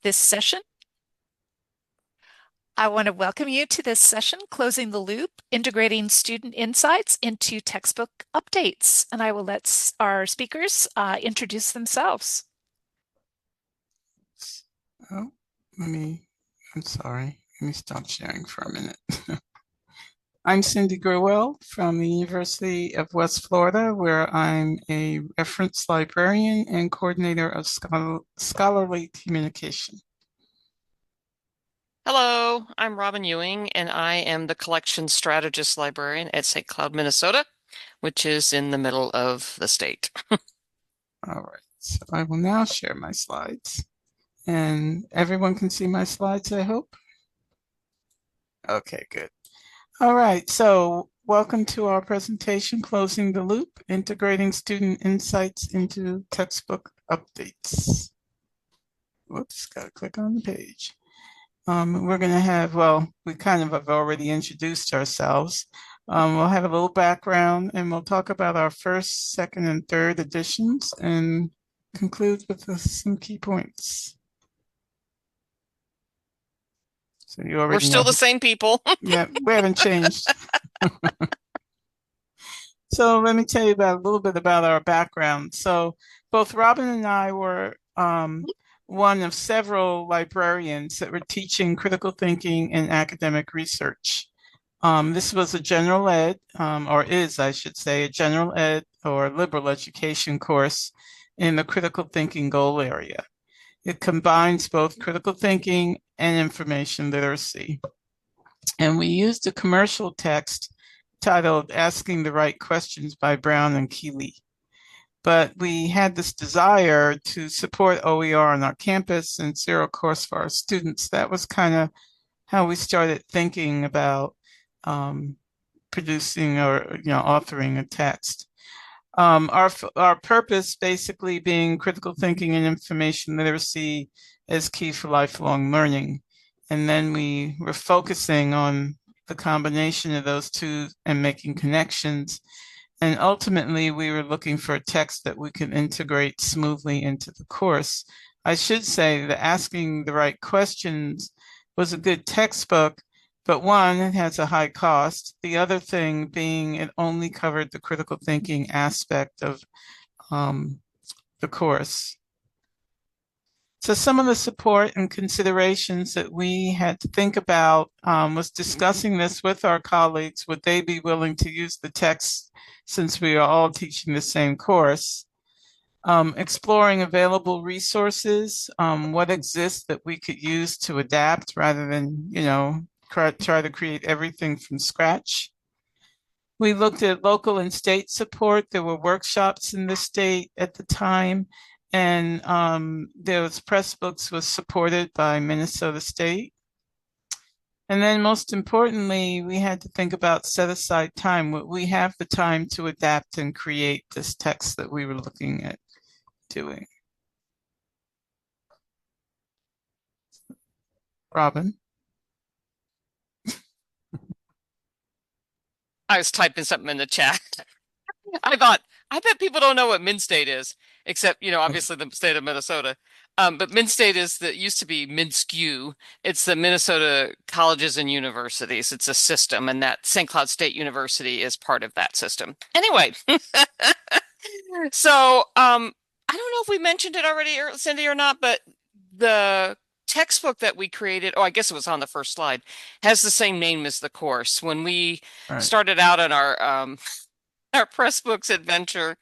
this session. I want to welcome you to this session, Closing the Loop, Integrating Student Insights into Textbook Updates. And I will let our speakers introduce themselves. Oh, I'm sorry. Let me stop sharing for a minute. I'm Cindy Grewell from the University of West Florida, where I'm a reference librarian and coordinator of scholarly communication. Hello, I'm Robin Ewing, and I am the collection strategist librarian at St. Cloud, Minnesota, which is in the middle of the state. All right, so I will now share my slides, and everyone can see my slides, I hope. Okay, good. All right, so welcome to our presentation, Closing the Loop, Integrating Student Insights into Textbook Updates. Whoops, gotta click on the page. We're going to have, well, we kind of have already introduced ourselves. We'll have a little background and we'll talk about our first, second, and third editions and conclude with some key points. So you already We're still know. the same people. Yeah, we haven't changed. So let me tell you about a little bit about our background. So both Robin and I were one of several librarians that were teaching critical thinking and academic research. This was a general ed, or is, I should say, a general ed or liberal education course in the critical thinking goal area. It combines both critical thinking and information literacy. And we used a commercial text titled Asking the Right Questions by Brown and Keeley. But we had this desire to support OER on our campus and zero course for our students. That was kind of how we started thinking about producing or authoring a text. Our purpose basically being critical thinking and information literacy is key for lifelong learning. And then we were focusing on the combination of those two and making connections. And ultimately, we were looking for a text that we could integrate smoothly into the course. I should say that Asking the Right Questions was a good textbook, but one, it has a high cost. The other thing being it only covered the critical thinking aspect of the course. So some of the support and considerations that we had to think about was discussing this with our colleagues. Would they be willing to use the text since we are all teaching the same course? Exploring available resources, what exists that we could use to adapt rather than, try to create everything from scratch. We looked at local and state support. There were workshops in the state at the time, and those Pressbooks was supported by Minnesota State. And then most importantly, we had to think about set aside time. We have the time to adapt and create this text that we were looking at doing. Robin? I was typing something in the chat. I thought, I bet people don't know what MnState is, except, obviously the state of Minnesota. But MnState used to be MnSCU. It's the Minnesota Colleges and Universities. It's a system, and that St. Cloud State University is part of that system. Anyway, so I don't know if we mentioned it already, Cindy, or not, but the textbook that we created, oh, I guess it was on the first slide, has the same name as the course. When we Right. started out on our Pressbooks adventure,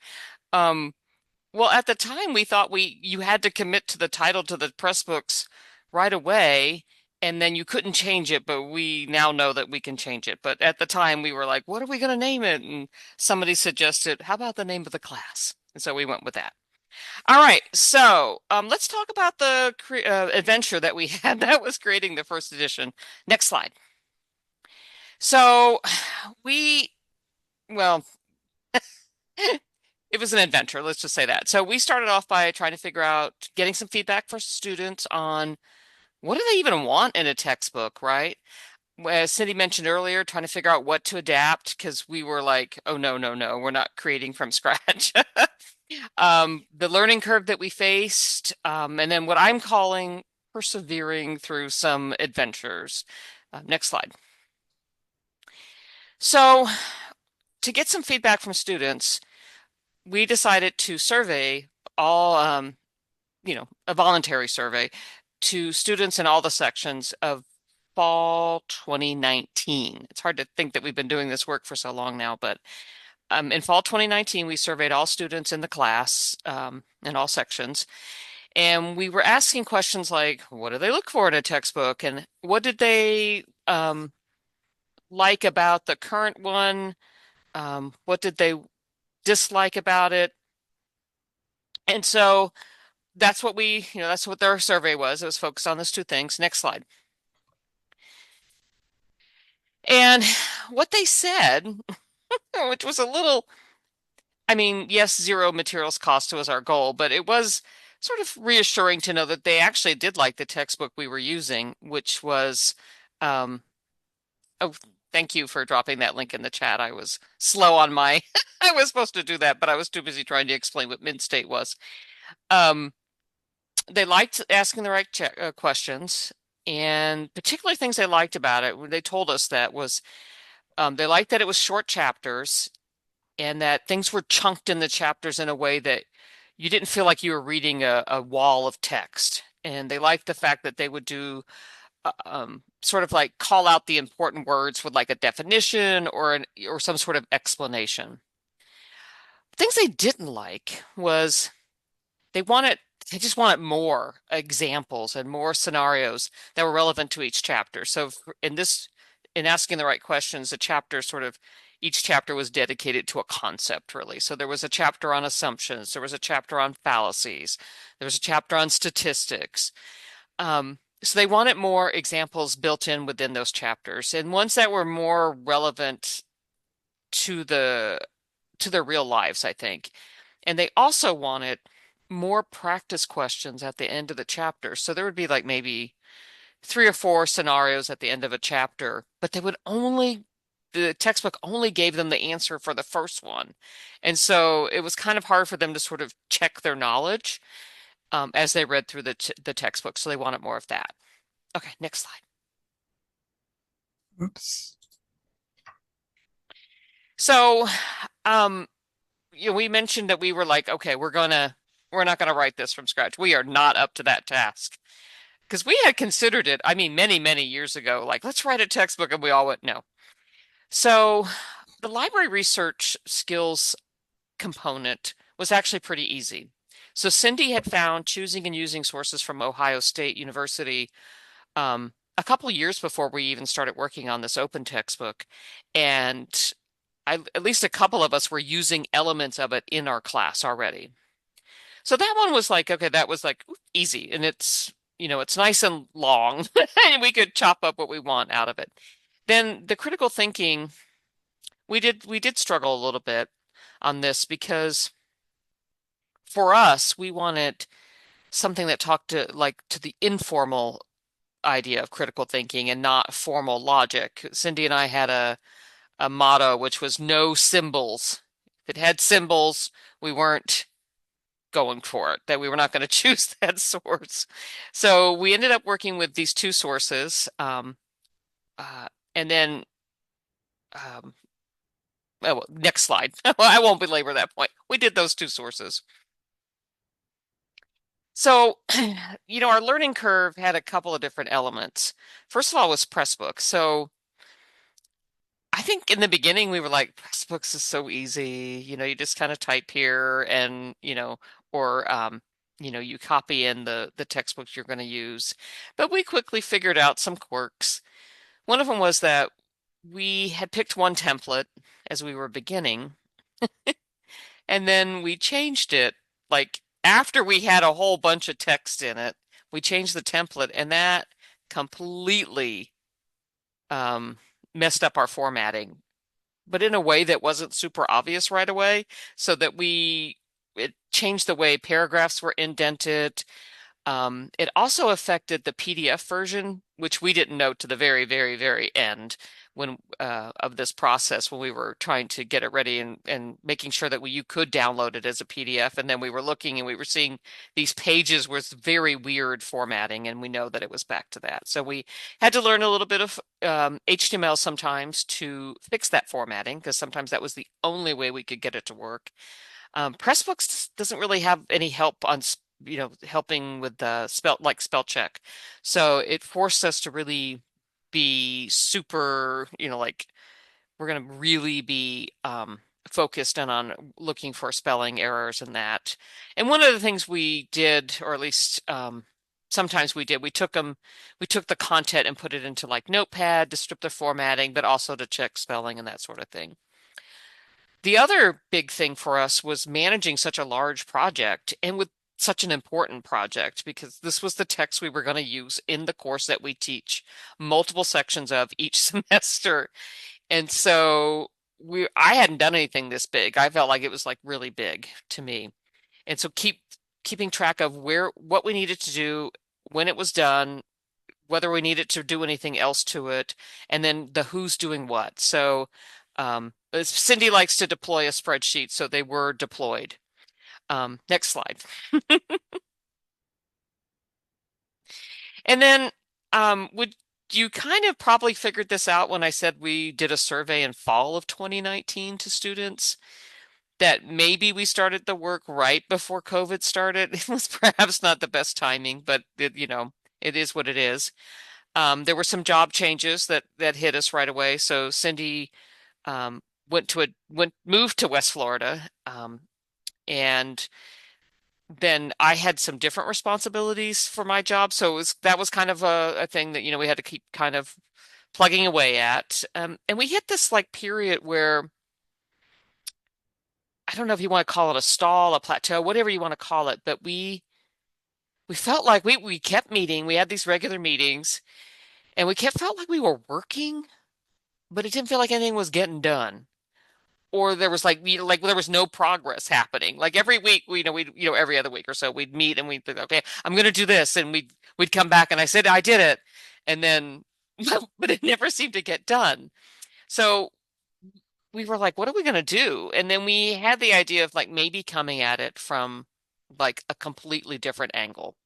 well, at the time we thought you had to commit to the title to the Pressbooks right away, and then you couldn't change it, but we now know that we can change it. But at the time we were like, what are we going to name it? And somebody suggested, how about the name of the class? And so we went with that. All right, so let's talk about the adventure that we had that was creating the first edition. Next slide. So well, it was an adventure, let's just say that. So we started off by trying to figure out getting some feedback for students on what do they even want in a textbook, right? As Cindy mentioned earlier, trying to figure out what to adapt because we were like, oh, no, no, no, we're not creating from scratch. The learning curve that we faced, and then what I'm calling persevering through some adventures. Next slide. So to get some feedback from students, we decided to survey all, a voluntary survey to students in all the sections of fall 2019. It's hard to think that we've been doing this work for so long now, but in fall 2019, we surveyed all students in the class in all sections. And we were asking questions like, what do they look for in a textbook? And what did they like about the current one? What did they dislike about it? And so that's what their survey was. It was focused on those two things. Next slide. And what they said, which was a little, I mean, yes, zero materials cost was our goal, but it was sort of reassuring to know that they actually did like the textbook we were using, which was, um, oh, thank you for dropping that link in the chat. I was slow on my, I was supposed to do that, but I was too busy trying to explain what Mid-State was. Um, they liked asking the right questions, and particularly things they liked about it, they told us that was they liked that it was short chapters and that things were chunked in the chapters in a way that you didn't feel like you were reading a wall of text. And they liked the fact that they would do sort of like call out the important words with like a definition or some sort of explanation. Things they didn't like was they wanted they just wanted more examples and more scenarios that were relevant to each chapter. So in asking the right questions, each chapter was dedicated to a concept, really. So there was a chapter on assumptions, there was a chapter on fallacies, there was a chapter on statistics. So they wanted more examples built in within those chapters, and ones that were more relevant to their real lives, I think. And they also wanted more practice questions at the end of the chapter. So there would be like maybe 3 or 4 scenarios at the end of a chapter, but the textbook only gave them the answer for the first one. And so it was kind of hard for them to sort of check their knowledge as they read through the textbook. So they wanted more of that. Okay, next slide. Oops. So, we mentioned that we were like, okay, we're not gonna write this from scratch. We are not up to that task. Because we had considered it, I mean, many, many years ago, like, let's write a textbook, and we all went, no. So the library research skills component was actually pretty easy. So Cindy had found choosing and using sources from Ohio State University a couple of years before we even started working on this open textbook. And at least a couple of us were using elements of it in our class already. So that one was like, okay, that was like easy. And it's nice and long and we could chop up what we want out of it. Then the critical thinking, we did struggle a little bit on this because for us, we wanted something that talked to the informal idea of critical thinking and not formal logic. Cindy and I had a motto which was no symbols. If it had symbols, we weren't going for it, that we were not going to choose that source. So we ended up working with these two sources. And then, next slide. I won't belabor that point. We did those two sources. So, our learning curve had a couple of different elements. First of all was Pressbooks. So I think in the beginning we were like, Pressbooks is so easy. You just kind of type here and, or you copy in the textbooks you're going to use. But we quickly figured out some quirks. One of them was that we had picked one template as we were beginning, and then we changed it like after we had a whole bunch of text in it, we changed the template, and that completely messed up our formatting, but in a way that wasn't super obvious right away, so that it changed the way paragraphs were indented. It also affected the PDF version, which we didn't know to the very, very, very end when of this process when we were trying to get it ready and making sure that you could download it as a PDF. And then we were looking and we were seeing these pages with very weird formatting, and we know that it was back to that. So we had to learn a little bit of HTML sometimes to fix that formatting, because sometimes that was the only way we could get it to work. Pressbooks doesn't really have any help on, helping with the spell check. So it forced us to really be super, like we're going to really be focused in on looking for spelling errors and that. And one of the things we did, or at least sometimes we did, we took the content and put it into like Notepad to strip the formatting, but also to check spelling and that sort of thing. The other big thing for us was managing such a large project and with such an important project, because this was the text we were going to use in the course that we teach multiple sections of each semester. And so I hadn't done anything this big. I felt like it was like really big to me. And so keeping track of what we needed to do, when it was done, whether we needed to do anything else to it, and then the who's doing what. So Cindy likes to deploy a spreadsheet, so they were deployed. Next slide. And then would you kind of probably figured this out when I said we did a survey in fall of 2019 to students, that maybe we started the work right before COVID started. It was perhaps not the best timing, but it is what it is. There were some job changes that hit us right away. So Cindy moved to West Florida, and then I had some different responsibilities for my job. So that was kind of a thing that we had to keep kind of plugging away at. And we hit this like period where I don't know if you want to call it a stall, a plateau, whatever you want to call it, but we felt like we kept meeting. We had these regular meetings, and we kept felt like we were working, but it didn't feel like anything was getting done. Or there was like like there was no progress happening. Like every week, we every other week or so we'd meet and we'd be okay, I'm going to do this, and we'd come back and I said I did it, and then but it never seemed to get done. So we were like, what are we going to do? And then we had the idea of like maybe coming at it from like a completely different angle.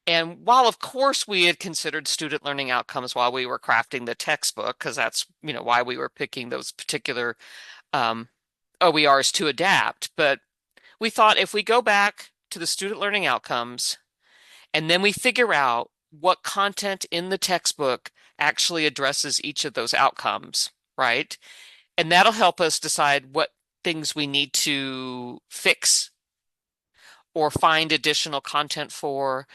And while, of course, we had considered student learning outcomes while we were crafting the textbook, because that's, why we were picking those particular um, OERs to adapt. But we thought if we go back to the student learning outcomes and then we figure out what content in the textbook actually addresses each of those outcomes, right? And that'll help us decide what things we need to fix or find additional content for,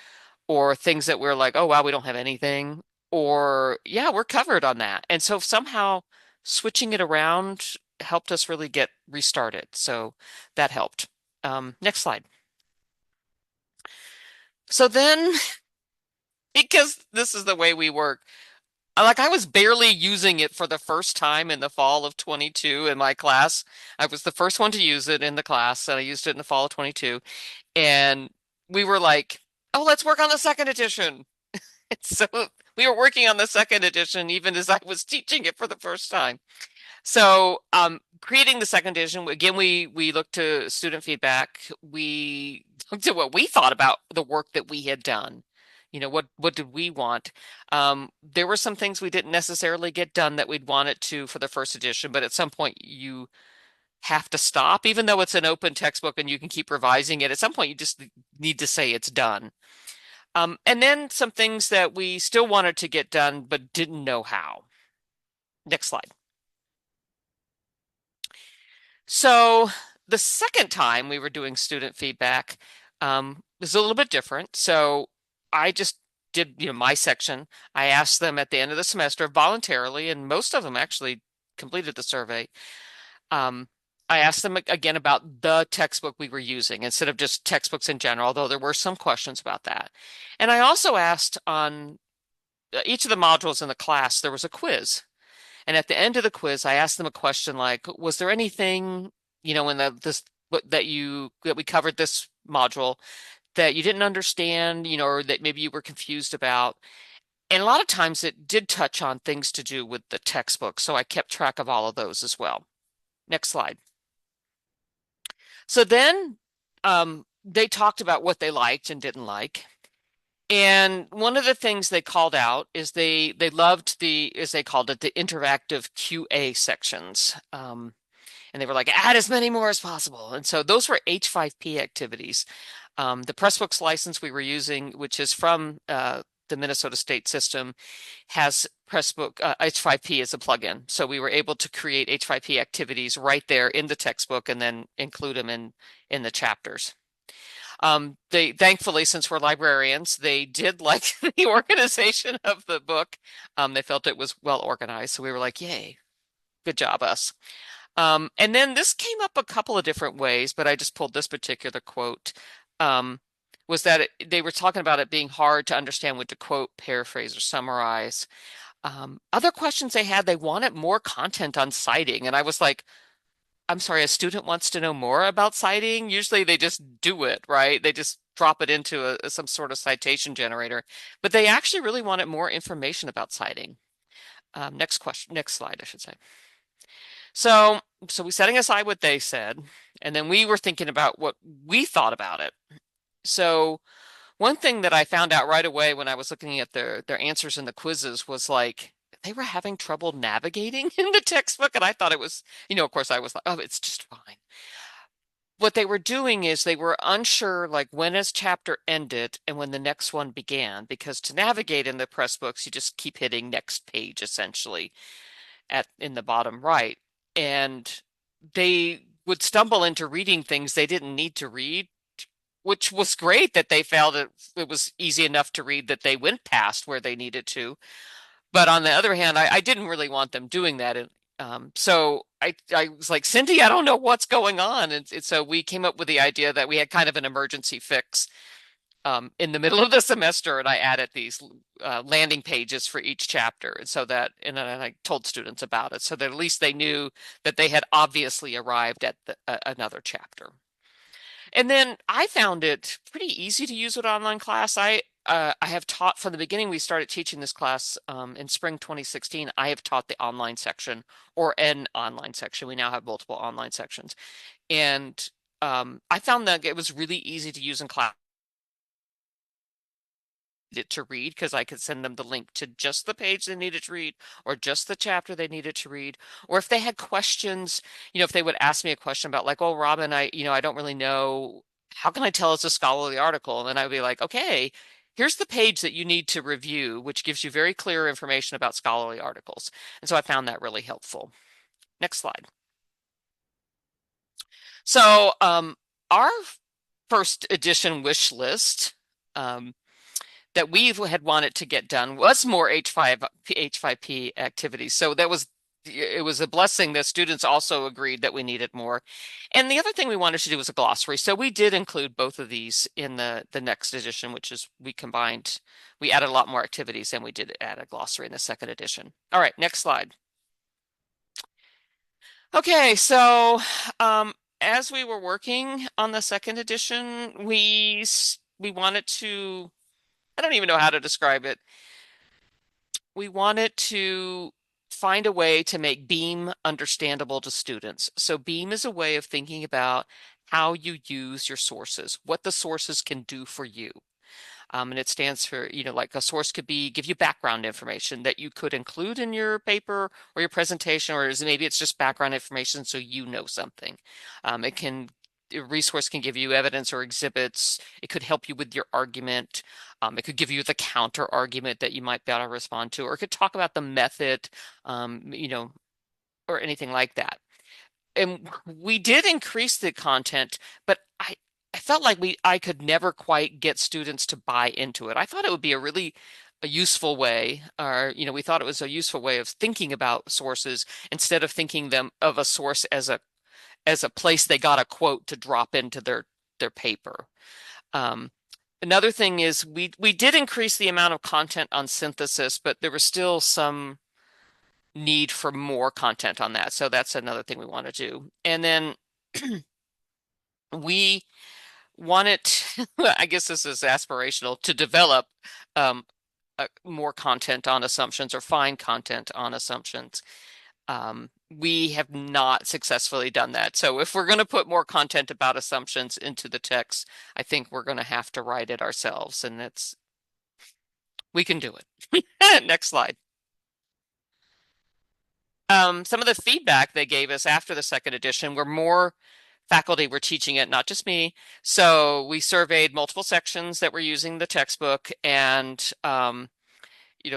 or things that we're like, oh, wow, we don't have anything, or yeah, we're covered on that. And so somehow switching it around helped us really get restarted. So that helped. Next slide. So then, because this is the way we work, like I was barely using it for the first time in the fall of 22 in my class. I was the first one to use it in the class, and I used it in the fall of 22. And we were like, oh, let's work on the second edition. So we were working on the second edition even as I was teaching it for the first time. So creating the second edition, again, we looked to student feedback. We looked at what we thought about the work that we had done. What did we want? There were some things we didn't necessarily get done that we'd wanted to for the first edition, but at some point you have to stop, even though it's an open textbook and you can keep revising it. At some point, you just need to say it's done. And then some things that we still wanted to get done, but didn't know how. Next slide. So the second time we were doing student feedback was a little bit different. So I just did, my section. I asked them at the end of the semester voluntarily, and most of them actually completed the survey. I asked them again about the textbook we were using instead of just textbooks in general, although there were some questions about that. And I also asked on each of the modules in the class, there was a quiz. And at the end of the quiz, I asked them a question like, was there anything, in that we covered this module that you didn't understand, or that maybe you were confused about. And a lot of times it did touch on things to do with the textbook, so I kept track of all of those as well. Next slide. So then they talked about what they liked and didn't like. And one of the things they called out is they loved as they called it, the interactive QA sections. And they were like, add as many more as possible. And so those were H5P activities. The Pressbooks license we were using, which is from the Minnesota State system, has Pressbook H5P as a plugin. So we were able to create H5P activities right there in the textbook and then include them in the chapters. They thankfully, since we're librarians, they did like the organization of the book. They felt it was well organized. So we were like, yay, good job, us. And then this came up a couple of different ways, but I just pulled this particular quote. Was that they were talking about it being hard to understand what to quote, paraphrase, or summarize. Other questions they had, they wanted more content on citing. And I was like, I'm sorry, a student wants to know more about citing. Usually they just do it, right? They just drop it into some sort of citation generator. But they actually really wanted more information about citing. Next question, next slide, I should say. So we're setting aside what they said, and then we were thinking about what we thought about it. So one thing that I found out right away when I was looking at their answers in the quizzes was like they were having trouble navigating in the textbook, and I thought it was, of course I was like, oh, it's just fine. What they were doing is they were unsure like when his chapter ended and when the next one began, because to navigate in the press books, you just keep hitting next page essentially in the bottom right. And they would stumble into reading things they didn't need to read, which was great that they felt it was easy enough to read that they went past where they needed to. But on the other hand, I didn't really want them doing that. And so I was like, Cindy, I don't know what's going on. And so we came up with the idea that we had kind of an emergency fix in the middle of the semester, and I added these landing pages for each chapter, and and then I told students about it, so that at least they knew that they had obviously arrived at another chapter. And then I found it pretty easy to use with online class. I have taught from the beginning. We started teaching this class in spring 2016. I have taught the online section or an online section. We now have multiple online sections, and I found that it was really easy to use in class it to read, because I could send them the link to just the page they needed to read or just the chapter they needed to read. Or if they had questions, if they would ask me a question about like, oh, Robin, I don't really know, how can I tell it's a scholarly article? And then I'd be like, okay, here's the page that you need to review, which gives you very clear information about scholarly articles. And so I found that really helpful. Next slide. So our first edition wish list, that we had wanted to get done was more H5P activities. So it was a blessing that students also agreed that we needed more. And the other thing we wanted to do was a glossary. So we did include both of these in the next edition, which is we added a lot more activities, and we did add a glossary in the second edition. All right, next slide. Okay, so as we were working on the second edition, we wanted to, I don't even know how to describe it. We wanted to find a way to make BEAM understandable to students. So BEAM is a way of thinking about how you use your sources, what the sources can do for you. And it stands for, like a source could give you background information that you could include in your paper or your presentation, or maybe it's just background information so you know something. A resource can give you evidence or exhibits. It could help you with your argument. It could give you the counter argument that you might be able to respond to, or it could talk about the method, or anything like that. And we did increase the content, but I felt like I could never quite get students to buy into it. I thought it would be a useful way, or we thought it was a useful way of thinking about sources instead of thinking them of a source as a place they got a quote to drop into their paper. Another thing is we did increase the amount of content on synthesis, but there was still some need for more content on that. So that's another thing we want to do. And then we wanted, I guess this is aspirational, to develop more content on assumptions or find content on assumptions. We have not successfully done that. So if we're going to put more content about assumptions into the text, I think we're going to have to write it ourselves, and we can do it. Next slide. Some of the feedback they gave us after the second edition were more faculty were teaching it, not just me. So we surveyed multiple sections that were using the textbook, and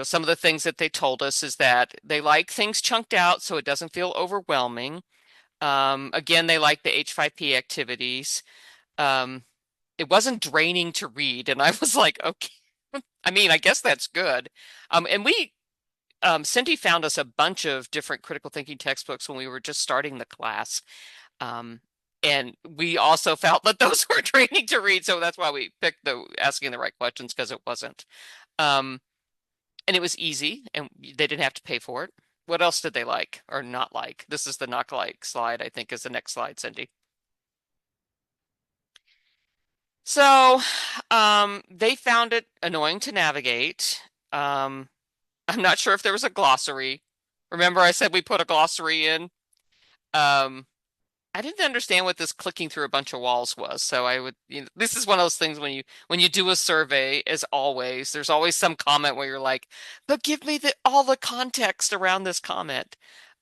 some of the things that they told us is that they like things chunked out so it doesn't feel overwhelming. Again, they like the H5P activities. It wasn't draining to read, and I was like, okay. I mean, I guess that's good. Cindy found us a bunch of different critical thinking textbooks when we were just starting the class. And we also felt that those were draining to read, so that's why we picked the asking the right questions, because it wasn't. And it was easy, and they didn't have to pay for it. What else did they like or not like? This is the not like slide, I think, is the next slide, Cindy. So they found it annoying to navigate. I'm not sure if there was a glossary. Remember I said we put a glossary in? I didn't understand what this clicking through a bunch of walls was. So this is one of those things when you do a survey, as always, there's always some comment where you're like, but give me all the context around this comment.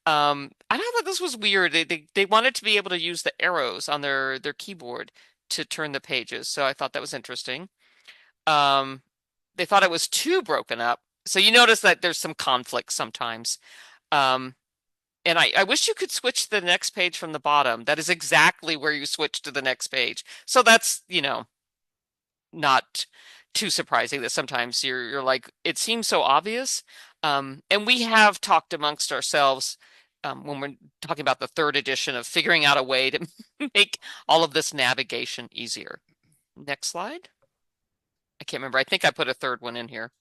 I thought this was weird. They wanted to be able to use the arrows on their keyboard to turn the pages. So I thought that was interesting. They thought it was too broken up. So you notice that there's some conflict sometimes. And I wish you could switch to the next page from the bottom. That is exactly where you switch to the next page. So that's, not too surprising that sometimes you're like, it seems so obvious. And we have talked amongst ourselves when we're talking about the third edition of figuring out a way to make all of this navigation easier. Next slide. I can't remember. I think I put a third one in here.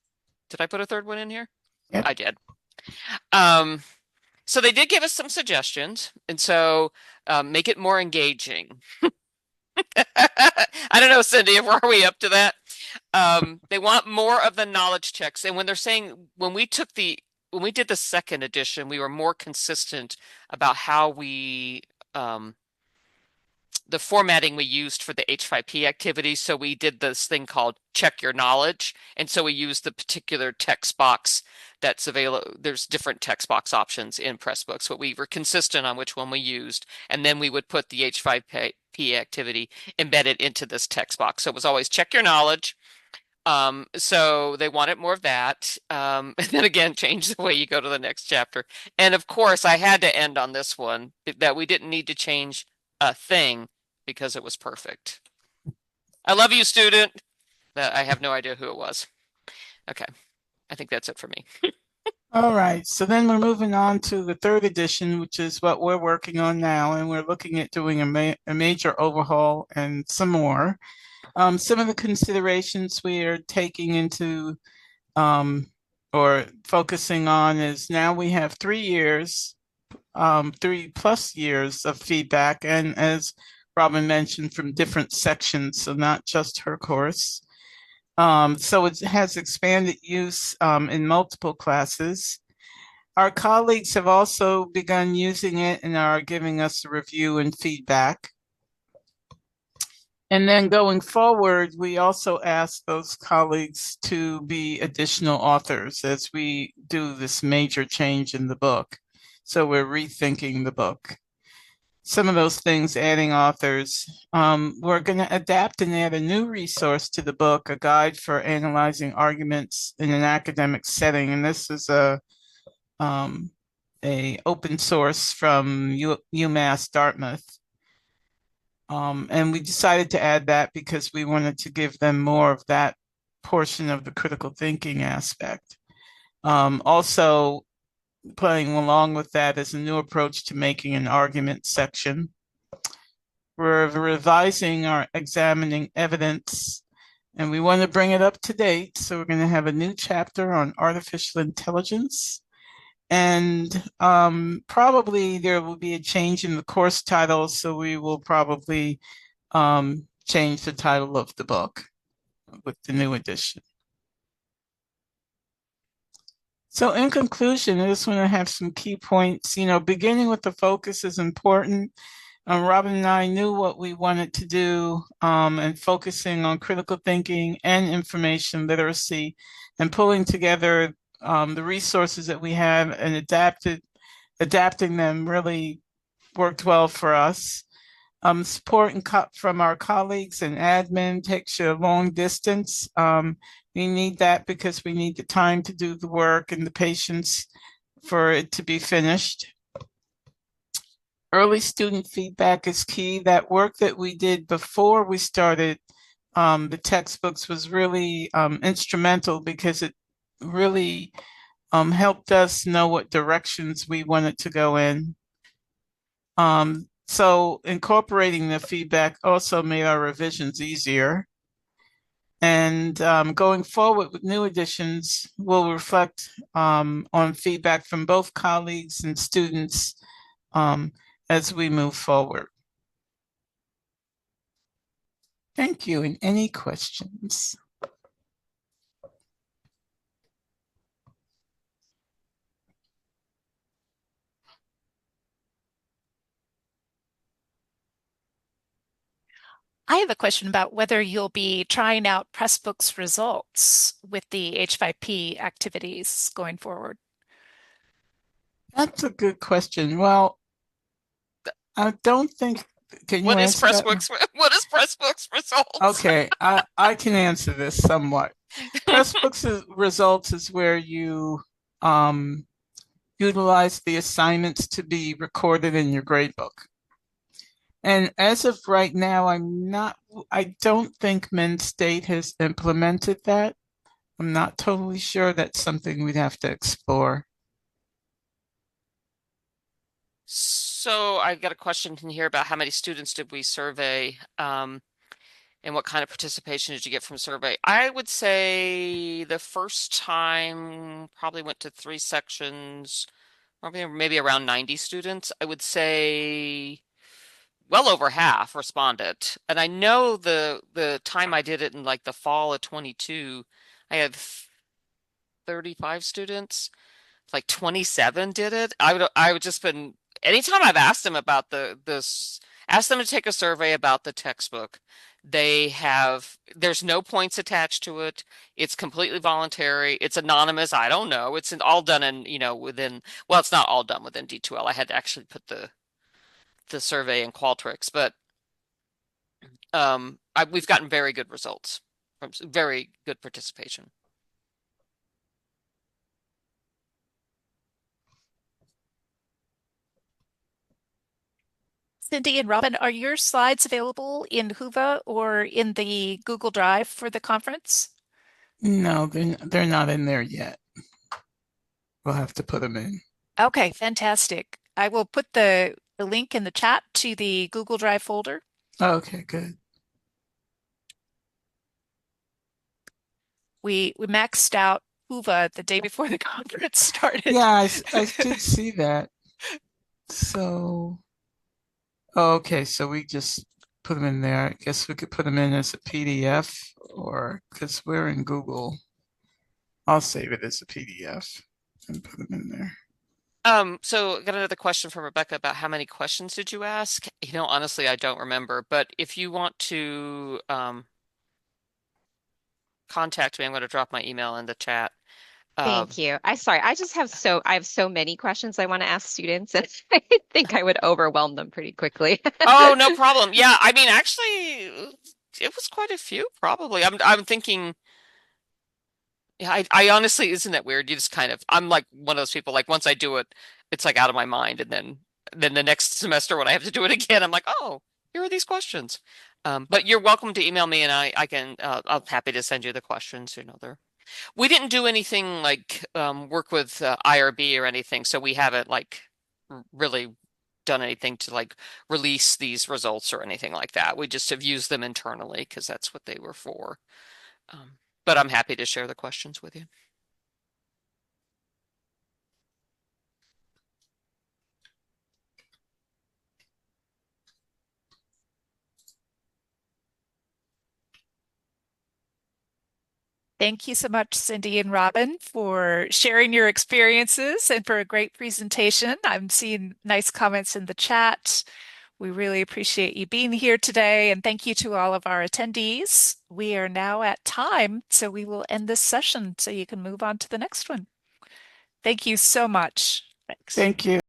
Did I put a third one in here? Yep. I did. So they did give us some suggestions, and so make it more engaging. I don't know, Cindy, are we up to that? They want more of the knowledge checks, and when they're saying when we did the second edition, we were more consistent about how the formatting we used for the H5P activity. So we did this thing called check your knowledge. And so we used the particular text box that's available. There's different text box options in Pressbooks, but we were consistent on which one we used. And then we would put the H5P activity embedded into this text box. So it was always check your knowledge. So they wanted more of that. And then again, change the way you go to the next chapter. And of course, I had to end on this one, that we didn't need to change a thing because it was perfect. I love you, student. I have no idea who it was. Okay, I think that's it for me. All right, so then we're moving on to the third edition, which is what we're working on now, and we're looking at doing a major overhaul and some more. Some of the considerations we are taking into or focusing on is now we have 3 years, 3+ years of feedback, and as Robin mentioned, from different sections, so not just her course. So it has expanded use in multiple classes. Our colleagues have also begun using it and are giving us a review and feedback. And then going forward, we also ask those colleagues to be additional authors as we do this major change in the book. So we're rethinking the book. Some of those things, adding authors. We're going to adapt and add a new resource to the book, a guide for analyzing arguments in an academic setting. And this is a open source from UMass Dartmouth. And we decided to add that because we wanted to give them more of that portion of the critical thinking aspect. Also, playing along with that is a new approach to making an argument section. We're revising our examining evidence, and we want to bring it up to date. So we're going to have a new chapter on artificial intelligence. And probably there will be a change in the course title. So we will probably change the title of the book with the new edition. So in conclusion, I just want to have some key points. Beginning with the focus is important. Robin and I knew what we wanted to do, and focusing on critical thinking and information literacy and pulling together the resources that we have and adapting them really worked well for us. Support from our colleagues and admin takes you a long distance. We need that because we need the time to do the work and the patience for it to be finished. Early student feedback is key. That work that we did before we started the textbooks was really instrumental because it really helped us know what directions we wanted to go in. So incorporating the feedback also made our revisions easier. And going forward with new editions, we'll reflect on feedback from both colleagues and students as we move forward. Thank you. And any questions? I have a question about whether you'll be trying out Pressbooks results with the H5P activities going forward. That's a good question. Well, I don't think, can you What is answer that? Pressbooks? What is Pressbooks results? Okay, I can answer this somewhat. Pressbooks results is where you utilize the assignments to be recorded in your gradebook. And as of right now, I don't think Men's State has implemented that. I'm not totally sure. That's something we'd have to explore. So I got a question in here about how many students did we survey, and what kind of participation did you get from survey? I would say the first time probably went to 3 sections, probably maybe around 90 students. I would say well over half responded. And I know the time I did it in like the fall of 22, I had 35 students. Like 27 did it. I would just been anytime I've asked them about asked them to take a survey about the textbook. There's no points attached to it. It's completely voluntary. It's anonymous. I don't know. It's all done within, well, it's not all done within D2L. I had to actually put the survey in Qualtrics, but we've gotten very good results from very good participation. Cindy and Robin, are your slides available in Whova or in the Google Drive for the conference? No, they're not in there yet. We'll have to put them in. Okay, fantastic. I will put the link in the chat to the Google Drive folder. Okay, good. We maxed out Whova the day before the conference started. Yeah, I did see that. So, okay, so we just put them in there. I guess we could put them in as a PDF or because we're in Google. I'll save it as a PDF and put them in there. So I got another question from Rebecca about how many questions did you ask? Honestly, I don't remember, but if you want to contact me, I'm going to drop my email in the chat. Thank you. I have so many questions I want to ask students, and I think I would overwhelm them pretty quickly. Oh, no problem. Yeah, I mean, actually, it was quite a few, probably. I'm thinking, yeah, I honestly, isn't that weird? You just I'm like one of those people, like once I do it, it's like out of my mind, and then the next semester when I have to do it again, I'm like, oh, here are these questions. But you're welcome to email me, and I can I'm happy to send you the questions. We didn't do anything like work with IRB or anything, so we haven't like really done anything to like release these results or anything like that. We just have used them internally because that's what they were for. But I'm happy to share the questions with you. Thank you so much, Cindy and Robin, for sharing your experiences and for a great presentation. I'm seeing nice comments in the chat. We really appreciate you being here today, and thank you to all of our attendees. We are now at time, so we will end this session so you can move on to the next one. Thank you so much. Thanks. Thank you.